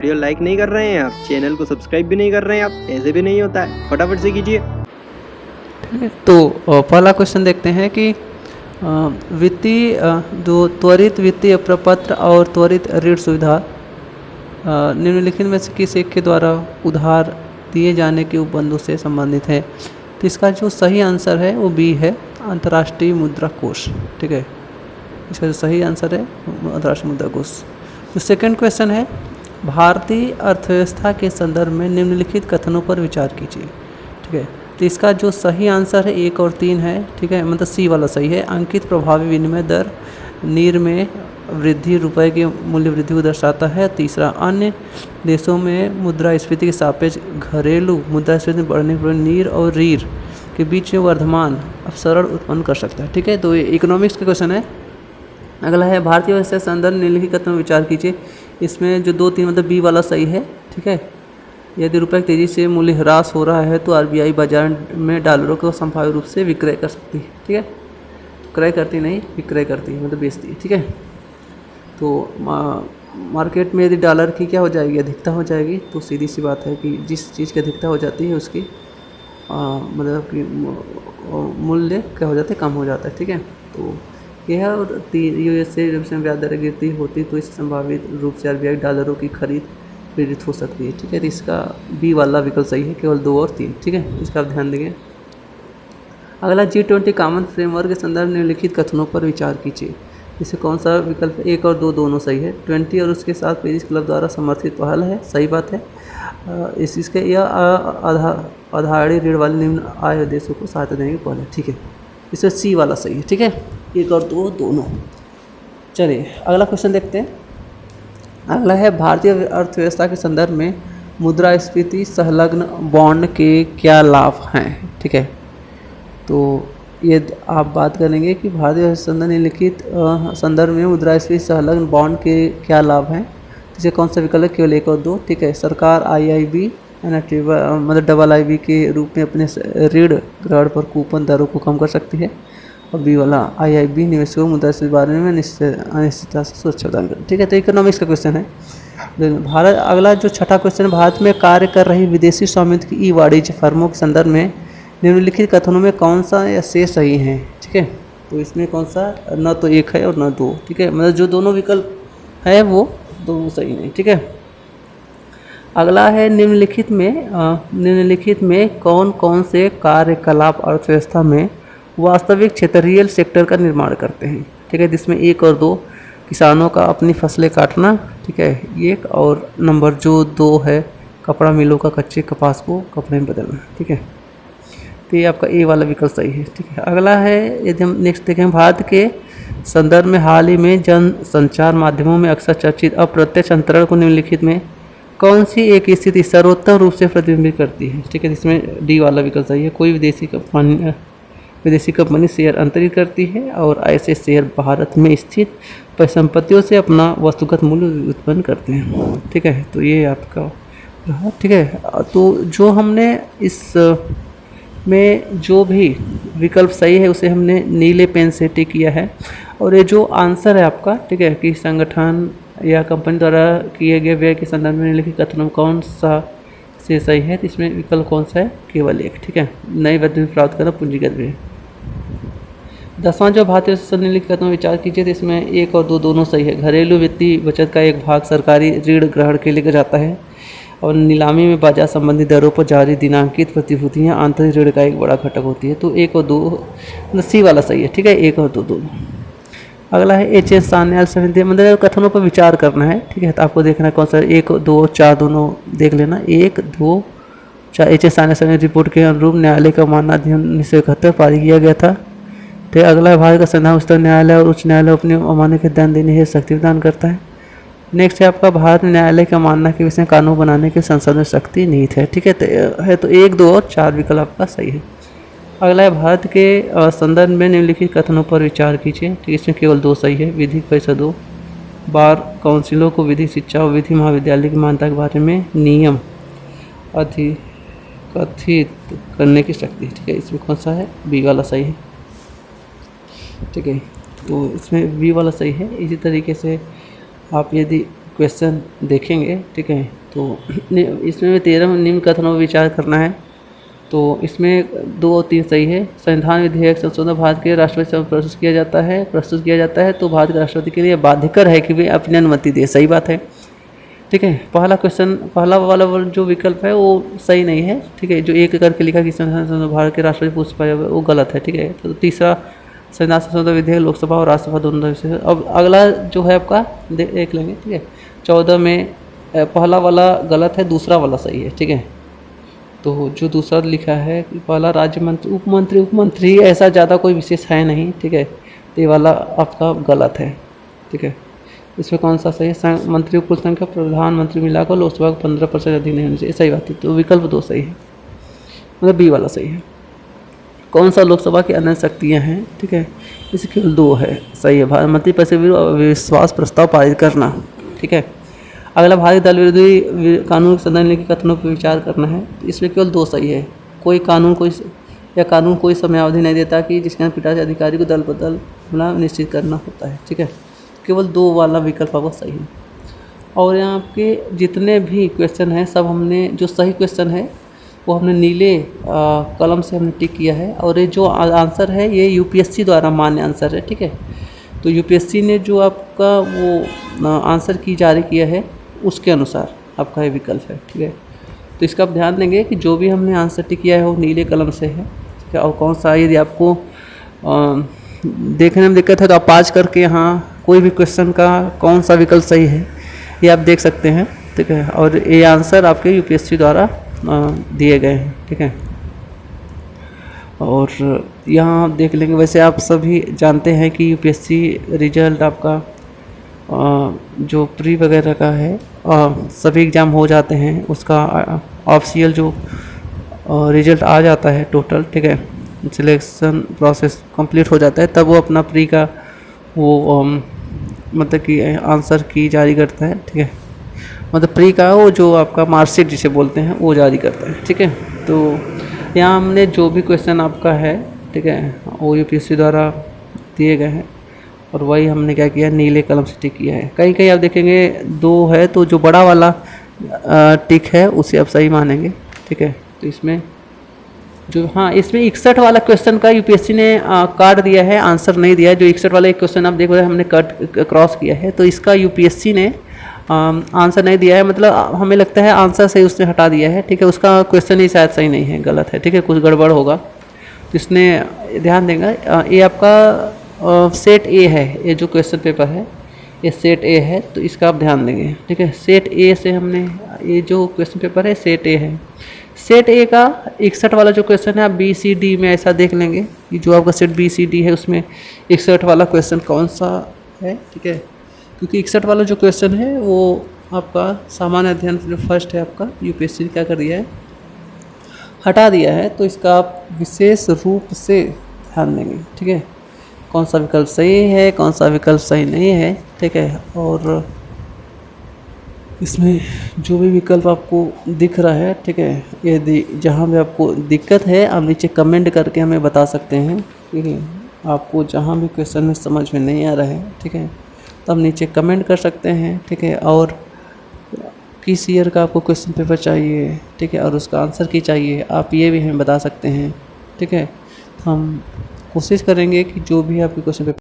Video like नहीं कर रहे हैं आप, चैनल को सब्सक्राइब भी नहीं कर रहे हैं आप, ऐसे भी नहीं होता है, फटाफट से कीजिए। ठीक है, तो पहला क्वेश्चन देखते हैं कि वित्तीय जो त्वरित वित्तीय प्रपत्र और त्वरित ऋण सुविधा निम्नलिखित में से किस एक के द्वारा उधार दिए जाने के उपबंधों से संबंधित है। तो इसका जो सही आंसर है वो बी है, अंतर्राष्ट्रीय मुद्रा कोष। ठीक है, इसका जो सही आंसर है अंतर्राष्ट्रीय मुद्रा कोष। जो सेकंड क्वेश्चन है, भारतीय अर्थव्यवस्था के संदर्भ में निम्नलिखित कथनों पर विचार कीजिए। ठीक है, तो इसका जो सही आंसर है 1 और 3 है। ठीक है, मतलब सी वाला सही है। अंकित प्रभावी विनिमय दर नीर में वृद्धि रुपए के मूल्य वृद्धि को दर्शाता है। तीसरा, अन्य देशों में मुद्रास्फीति के सापेक्ष घरेलू मुद्रास्फीति बढ़ने पर नीर और रीर के बीच में वर्धमान अपसरण उत्पन्न कर सकता है। ठीक है, तो ये इकोनॉमिक्स का क्वेश्चन है। अगला है, भारतीय अर्थव्यवस्था के संदर्भ में निम्नलिखित कथनों पर विचार कीजिए। इसमें जो 2-3 मतलब बी वाला सही है। ठीक है, यदि रुपये तेज़ी से मूल्य ह्रास हो रहा है तो आरबीआई बाजार में डॉलरों को संभाव्य रूप से विक्रय कर सकती है। ठीक है, क्रय करती नहीं, विक्रय करती है, मतलब बेचती है। ठीक है, तो मार्केट में यदि डॉलर की क्या हो जाएगी, अधिकता हो जाएगी, तो सीधी सी बात है कि जिस चीज़ की अधिकता हो जाती है उसकी मतलब कि मूल्य क्या हो जाता है, कम हो जाता है। ठीक है, तो यह और यूएसए जब से ब्याज दर गिरती होती तो इससे संभावित रूप से आरबीआई डॉलरों की खरीद प्रेरित हो सकती है। ठीक है, तो इसका बी वाला विकल्प सही है, केवल 2 और 3। ठीक है, इसका आप ध्यान देंगे। अगला, G20 कॉमन फ्रेमवर्क के संदर्भ में निम्नलिखित कथनों पर विचार कीजिए। इसे कौन सा विकल्प 1 और 2 दोनों सही है। 20 और उसके साथ पेरिस क्लब द्वारा समर्थित पहल है, सही बात है। इसके यह आधारी ऋण वाले निम्न आय देशों को सहायता देने की पहल है। ठीक है, इससे सी वाला सही है। ठीक है, 1 और 2 दोनों। चलिए अगला क्वेश्चन देखते हैं। अगला है, भारतीय अर्थव्यवस्था के संदर्भ में मुद्रास्फीति संलग्न बॉन्ड के क्या लाभ हैं। ठीक है, तो ये आप बात करेंगे कि भारतीय निम्नलिखित संदर्भ में मुद्रास्फीति संलग्न बॉन्ड के क्या लाभ हैं। इसे कौन सा विकल्प है, केवल 1 और 2। ठीक है, सरकार आईआईबी मतलब डबल आईबी के रूप में अपने ऋण ग्रहण पर कूपन दरों को कम कर सकती है। और बी वाला, आईआईबी निवेशकों को मुद्रास्फीति के बारे में अनिश्चितता से सुरक्षा प्रदान कर। ठीक है, तो इकोनॉमिक्स का क्वेश्चन है। भारत, अगला जो छठा क्वेश्चन है, भारत में कार्य कर रही विदेशी स्वामित्व की ई वाणिज्य फर्मों के संदर्भ में निम्नलिखित कथनों में कौन सा या से सही है। ठीक है, तो इसमें कौन सा, न तो 1 है और न 2। ठीक है, मतलब जो दोनों विकल्प है वो दोनों सही नहीं। ठीक है, अगला है, निम्नलिखित में कौन कौन से कार्यकलाप अर्थव्यवस्था में वास्तविक क्षेत्र रियल सेक्टर का निर्माण करते हैं। ठीक है, जिसमें 1 और 2 किसानों का अपनी फसलें काटना। ठीक है, 1 और नंबर जो 2 है, कपड़ा मिलों का कच्चे कपास को कपड़े में बदलना। ठीक है, तो ये आपका ए वाला विकल्प सही है। ठीक है, अगला है, यदि हम नेक्स्ट देखें, भारत के संदर्भ में हाल ही में जन संचार माध्यमों में अक्सर चर्चित अप्रत्यक्ष अंतरण को निम्नलिखित में कौन सी एक स्थिति सर्वोत्तम रूप से प्रतिबिंबित करती है। ठीक है, जिसमें डी वाला विकल्प सही है। कोई विदेशी कंपनी शेयर अंतरित करती है और ऐसे शेयर भारत में स्थित परिसंपत्तियों से अपना वस्तुगत मूल्य उत्पन्न करते हैं। ठीक है, तो ये आपका रहा। ठीक है, तो जो हमने इस में जो भी विकल्प सही है उसे हमने नीले पेन से टिक किया है। और ये जो आंसर है आपका, ठीक है, कि संगठन या कंपनी द्वारा किए गए व्यय के संदर्भ में निम्नलिखित कथनों में कौन सा से सही है, तो इसमें विकल्प कौन सा है, केवल 1। ठीक है, नई वृद्धि प्राप्त करना पूंजीगत व्यय। 10वां, जो भारतीय निम्नलिखित कथनों में विचार कीजिए, तो इसमें 1 और 2 दोनों सही है। घरेलू वित्तीय बचत का एक भाग सरकारी ऋण ग्रहण के लिए जाता है और नीलामी में बाजार संबंधी दरों पर जारी दिनांकित प्रतिभूतियाँ आंतरिक ऋण का एक बड़ा घटक होती है। तो 1 और 2 सी वाला सही है। ठीक है, 1 और 2 दोनों। अगला है, एच.एस. सान्याल समिति, मतलब कथनों पर विचार करना है। ठीक है, तो आपको देखना है कौन सा 1, 2, 4 दोनों देख लेना। 1, 2, 4 एच.एस. सान्याल समिति रिपोर्ट के अनुरूप न्यायालय का मानना अधिनियम 1971 पारित किया गया था। तो अगला है, भारत का संविधान उच्चतम न्यायालय और उच्च न्यायालय अपने अमान्य के दंड देने हेतु शक्ति प्रदान करता है। नेक्स्ट है आपका, भारत में न्यायालय का मानना के विषय कानून बनाने के संसद में शक्ति निहित है। ठीक है, तो 1, 2 और 4 विकल्प आपका सही है। अगला है, भारत के संदर्भ में निम्नलिखित कथनों पर विचार कीजिए। ठीक है, इसमें केवल 2 सही है। विधिक परिषदों, बार काउंसिलों को विधिक शिक्षा और विधि महाविद्यालय की मान्यता के बारे में नियम अधिकथित करने की शक्ति। ठीक है, इसमें कौन सा है, बी वाला सही है। ठीक है, तो इसमें बी वाला सही है। इसी तरीके से आप यदि क्वेश्चन देखेंगे, ठीक है। तो इसमें 13 निम्न कथनों पर विचार करना है। तो इसमें 2 और 3 सही है। संविधान विधेयक संशोधन भारत के राष्ट्रपति से प्रस्तुत किया जाता है तो भारत के राष्ट्रपति के लिए बाध्यकर है कि वे अपनी अनुमति दे। सही बात है, ठीक है। पहला वाला जो विकल्प है वो सही नहीं है, ठीक है। जो एक करके लिखा कि संविधान भारत के राष्ट्रपति पूछ पाए वो गलत है, ठीक है। तो तीसरा संविधान संशोधन विधेयक लोकसभा और राज्यसभा दोनों से। अब अगला जो है आपका देख लेंगे, ठीक है। 14 में पहला वाला गलत है, दूसरा वाला सही है, ठीक है। तो जो दूसरा लिखा है पहला राज्य मंत्री उपमंत्री ऐसा ज़्यादा कोई विशेष है नहीं, ठीक है। तो ये वाला आपका गलत है, ठीक है। इसमें कौन सा सही है? मंत्री कुल संख्या प्रधानमंत्री मिलाकर लोकसभा को 15% अधिक नहीं होनी चाहिए। सही बात है, तो विकल्प 2 सही है, मतलब बी वाला सही है। कौन सा लोकसभा की अन्य शक्तियाँ हैं, ठीक है। इससे केवल 2 है, सही है। मंत्री पद से विश्वास प्रस्ताव पारित करना, ठीक है। अगला भारतीय दल विरोधी कानून सदन के कथनों पर विचार करना है। इसमें केवल 2 सही है। कानून कोई समयावधि नहीं देता कि जिसके पिटारी अधिकारी को दल बदलना निश्चित करना होता है, ठीक है। केवल 2 वाला विकल्प आपका सही है। और यहाँ आपके जितने भी क्वेश्चन हैं सब हमने, जो सही क्वेश्चन है वो हमने नीले कलम से हमने टिक किया है। और ये जो आंसर है ये यूपीएससी द्वारा मान्य आंसर है, ठीक है। तो यूपीएससी ने जो आपका वो आंसर की जारी किया है उसके अनुसार आपका ये विकल्प है, ठीक है। तो इसका आप ध्यान देंगे कि जो भी हमने आंसर टिक किया है वो नीले कलम से है, ठीक है। और कौन सा, यदि आपको देखने में दिक्कत है तो आप आज करके यहाँ कोई भी क्वेश्चन का कौन सा विकल्प सही है ये आप देख सकते हैं, ठीक है। और ये आंसर आपके यूपीएससी द्वारा दिए गए हैं, ठीक है। और यहाँ आप देख लेंगे, वैसे आप सभी जानते हैं कि यूपीएससी रिजल्ट आपका जो प्री वगैरह का है सभी एग्ज़ाम हो जाते हैं, उसका ऑफिशियल जो रिजल्ट आ जाता है टोटल, ठीक है। सिलेक्शन प्रोसेस कंप्लीट हो जाता है तब वो अपना प्री का वो मतलब कि आंसर की जारी करता है, ठीक है। मतलब प्री का वो जो आपका मार्कशीट जिसे बोलते हैं वो जारी करता है, ठीक है। तो यहाँ हमने जो भी क्वेश्चन आपका है, ठीक है, वो यूपीएससी द्वारा दिए गए हैं और वही हमने क्या किया, नीले कलम से टिक किया है। कहीं कहीं आप देखेंगे 2 है तो जो बड़ा वाला टिक है उसे आप सही मानेंगे, ठीक है। तो इसमें जो इसमें 61 वाला क्वेश्चन का यूपीएससी ने काट दिया है, आंसर नहीं दिया है। जो 61 वाला एक क्वेश्चन आप देख रहे हैं हमने क्रॉस किया है, तो इसका यूपीएससी ने आंसर नहीं दिया है, मतलब हमें लगता है आंसर सही उसने हटा दिया है, ठीक है। उसका क्वेश्चन ही शायद सही नहीं है, गलत है, ठीक है, कुछ गड़बड़ होगा तो इसने ध्यान देगा। ये आपका सेट ए है, ये जो क्वेश्चन पेपर है ये सेट ए है, तो इसका आप ध्यान देंगे, ठीक है। सेट ए से हमने ये जो क्वेश्चन पेपर है सेट ए है। सेट ए का 61 वाला जो क्वेश्चन है आप बी सी डी में ऐसा देख लेंगे कि जो आपका सेट बी सी डी है उसमें 61 वाला क्वेश्चन कौन सा है, ठीक है। क्योंकि 61 वाला जो क्वेश्चन है वो आपका सामान्य अध्ययन जो फर्स्ट है आपका यूपीएससी ने क्या कर दिया है, हटा दिया है। तो इसका आप विशेष रूप से ध्यान देंगे, ठीक है, कौन सा विकल्प सही है कौन सा विकल्प सही नहीं है, ठीक है। और इसमें जो भी विकल्प आपको दिख रहा है, ठीक है, यदि जहाँ भी आपको दिक्कत है आप नीचे कमेंट करके हमें बता सकते हैं, ठीक है। आपको जहाँ भी क्वेश्चन में समझ में नहीं आ रहा है, ठीक है, तो आप नीचे कमेंट कर सकते हैं, ठीक है। और किस ईयर का आपको क्वेश्चन पेपर चाहिए, ठीक है, और उसका आंसर की चाहिए आप ये भी हमें बता सकते हैं, ठीक है। हम कोशिश करेंगे कि जो भी आपके क्वेश्चन पेपर